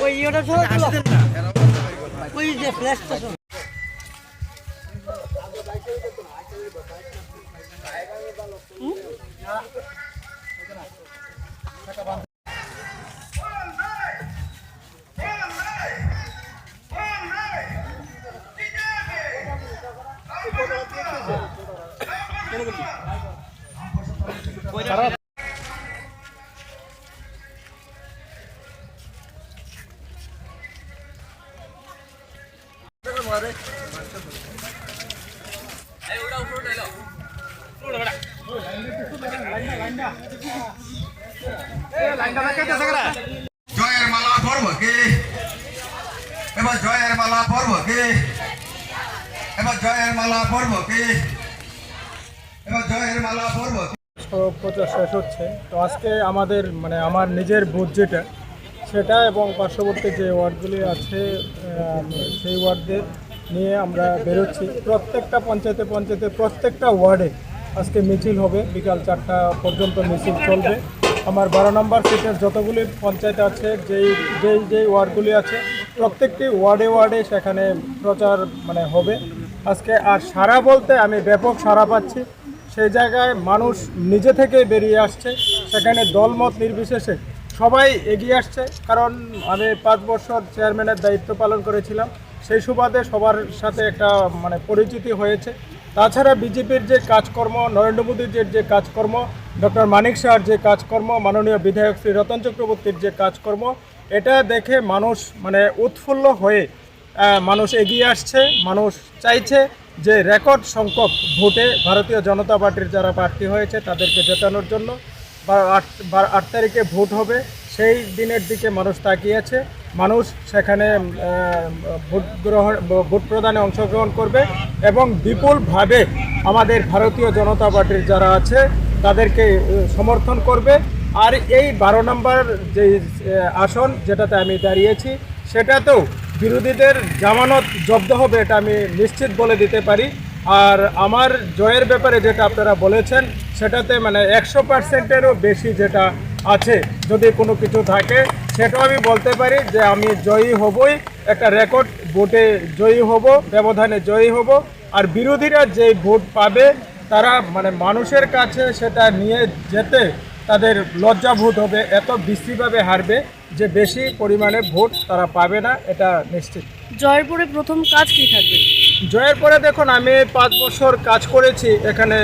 ওই ইয়েটা ছাড়া ওই যে ফ্ল্যাশটা জয়ের মালা পরব কে এবার জয়ের মালা পরব কে এবার জয়ের মালা পরব কে এবার জয়ের মালা পরব প্রচার শেষ হচ্ছে। তো আজকে আমাদের আমার নিজের বুথ যেটা সেটা এবং পার্শ্ববর্তী যে ওয়ার্ডগুলি আছে সেই ওয়ার্ডদের নিয়ে আমরা বেরোচ্ছি। প্রত্যেকটা পঞ্চায়েতে প্রত্যেকটা ওয়ার্ডে আজকে মিছিল হবে, বিকাল 4টা পর্যন্ত মিছিল চলবে। আমার 12 নম্বর সিটের যতগুলি পঞ্চায়েত আছে যেই ওয়ার্ডগুলি আছে প্রত্যেকটি ওয়ার্ডে সেখানে প্রচার হবে আজকে। আর সারা বলতে আমি ব্যাপক সারা পাচ্ছি। সেই জায়গায় মানুষ নিজে থেকে বেরিয়ে আসছে, সেখানে দলমত নির্বিশেষে সবাই এগিয়ে আসছে। কারণ আমি 5 বছর চেয়ারম্যানের দায়িত্ব পালন করেছিলাম, সেই সুবাদে সবার সাথে একটা পরিচিতি হয়েছে। তাছাড়া বিজেপির যে কাজকর্ম, নরেন্দ্র মোদীর যে কাজকর্ম, ডক্টর মানিক শাহর যে কাজকর্ম, মাননীয় বিধায়ক শ্রী রতন চক্রবর্তীর যে কাজকর্ম, এটা দেখে মানুষ উৎফুল্ল হয়ে মানুষ এগিয়ে আসছে। মানুষ চাইছে যে রেকর্ড সংখ্যক ভোটে ভারতীয় জনতা পার্টির যারা প্রার্থী হয়েছে তাদেরকে জেতানোর জন্য 8 তারিখে ভোট হবে, সেই দিনের দিকে মানুষ তাকিয়েছে। মানুষ সেখানে ভোট প্রদানে অংশগ্রহণ করবে এবং বিপুলভাবে আমাদের ভারতীয় জনতা পার্টির যারা আছে তাদেরকে সমর্থন করবে। আর এই 12 নম্বর যে আসন যেটাতে আমি দাঁড়িয়েছি সেটাতেও বিরোধীদের জামানত জব্দ হবে, এটা আমি নিশ্চিত বলে দিতে পারি। আর আমার জয়ের ব্যাপারে যেটা আপনারা বলেছেন সেটাতে 100%-এরও বেশি যেটা আছে, যদি কোনো কিছু থাকে সেটাও আমি বলতে পারি যে আমি জয়ী হবই, একটা রেকর্ড ভোটে জয়ী হব, ব্যবধানে জয়ী হব। আর বিরোধীরা যে ভোট পাবে তারা মানুষের কাছে সেটা নিয়ে যেতে তাদের লজ্জাবোধ হবে, এত বিশ্রীভাবে হারবে যে বেশি পরিমাণে ভোট তারা পাবে না, এটা নিশ্চিত। জয়ের পরে প্রথম কাজ কি থাকবে? জয়ের পরে দেখুন, আমি 5 বছর কাজ করেছি এখানে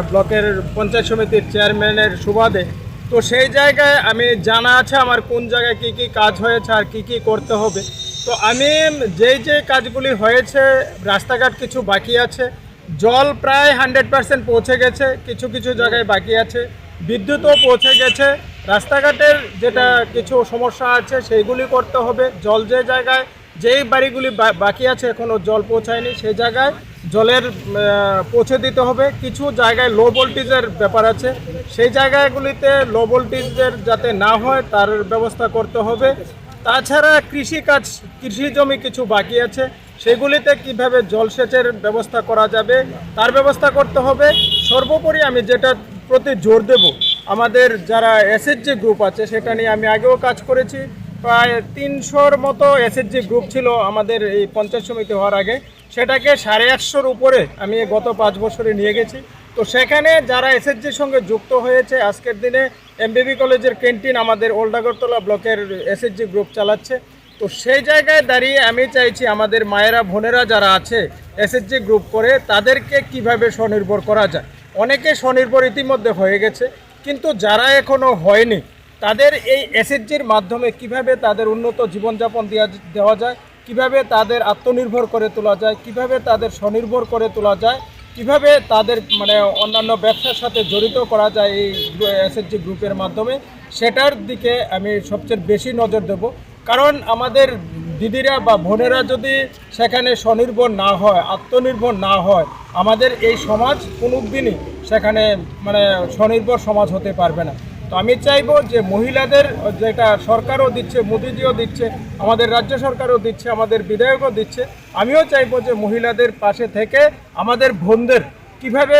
ব্লকের পঞ্চায়েত সমিতির চেয়ারম্যানের সুবাদে। তো সেই জায়গায় আমি জানা আছে আমার কোন জায়গায় কী কাজ হয়েছে আর কী করতে হবে। তো আমি যে কাজগুলি হয়েছে, রাস্তাঘাট কিছু বাকি আছে, জল প্রায় 100% পৌঁছে গেছে, কিছু জায়গায় বাকি আছে, বিদ্যুৎও পৌঁছে গেছে। রাস্তাঘাটের যেটা কিছু সমস্যা আছে সেইগুলি করতে হবে। জল যে জায়গায় যেই বাড়িগুলি বাকি আছে এখনও জল পৌঁছায়নি, সেই জায়গায় জলের পৌঁছে দিতে হবে। কিছু জায়গায় লো ভোল্টেজের ব্যাপার আছে, সেই জায়গাগুলিতে লো ভোল্টেজের যাতে না হয় তার ব্যবস্থা করতে হবে। তাছাড়া কৃষি জমি কিছু বাকি আছে, সেগুলিতে কিভাবে জলসেচের ব্যবস্থা করা যাবে তার ব্যবস্থা করতে হবে। সর্বোপরি আমি যেটা প্রতি জোর দেব, আমাদের যারা এসএইচজি গ্রুপ আছে সেটা নিয়ে আমি আগেও কাজ করেছি। প্রায় 300-র মতো এসএইচজি গ্রুপ ছিল আমাদের এই পঞ্চায়েত সমিতি হওয়ার আগে, সেটাকে 150-র উপরে আমি গত 5 বছরে নিয়ে গেছি। তো সেখানে যারা এসএইচজির সঙ্গে যুক্ত হয়েছে, আজকের দিনে এমবিবি কলেজের ক্যান্টিন আমাদের ওল্ড আগরতলা ব্লকের এসএইচজি গ্রুপ চালাচ্ছে। তো সেই জায়গায় দাঁড়িয়ে আমি চাইছি আমাদের মায়েরা বোনেরা যারা আছে এসএইচজি গ্রুপ করে তাদেরকে কিভাবে স্বনির্ভর করা যায়। অনেকে স্বনির্ভর ইতিমধ্যে হয়ে গেছে, কিন্তু যারা এখনও হয়নি তাদের এই এসএইচজির মাধ্যমে কিভাবে তাদের উন্নত জীবনযাপন দেওয়া যায়, কিভাবে তাদের আত্মনির্ভর করে তোলা যায়, কিভাবে তাদের স্বনির্ভর করে তোলা যায়, কিভাবে তাদের অন্যান্য ব্যবসার সাথে জড়িত করা যায় এই এসএইচজি গ্রুপের মাধ্যমে, সেটার দিকে আমি সবচেয়ে বেশি নজর দেব। কারণ আমাদের দিদিরা বা বোনেরা যদি সেখানে স্বনির্ভর না হয়, আত্মনির্ভর না হয়, আমাদের এই সমাজ কোনো দিনই সেখানে স্বনির্ভর সমাজ হতে পারবে না। তো আমি চাইবো যে মহিলাদের, যেটা সরকারও দিচ্ছে, মোদিজিও দিচ্ছে, আমাদের রাজ্য সরকারও দিচ্ছে, আমাদের বিধায়কও দিচ্ছে, আমিও চাইবো যে মহিলাদের পাশে থেকে আমাদের বোনদের কিভাবে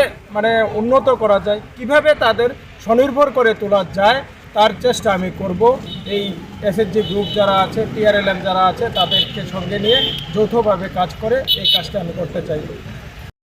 উন্নত করা যায়, কিভাবে তাদের স্বনির্ভর করে তোলা যায়, তার চেষ্টা আমি করব। এই এসএসজি গ্রুপ যারা আছে, টিআরএলএম যারা আছে, তাদেরকে সঙ্গে নিয়ে যৌথভাবে কাজ করে এই কাজটা আমি করতে চাই।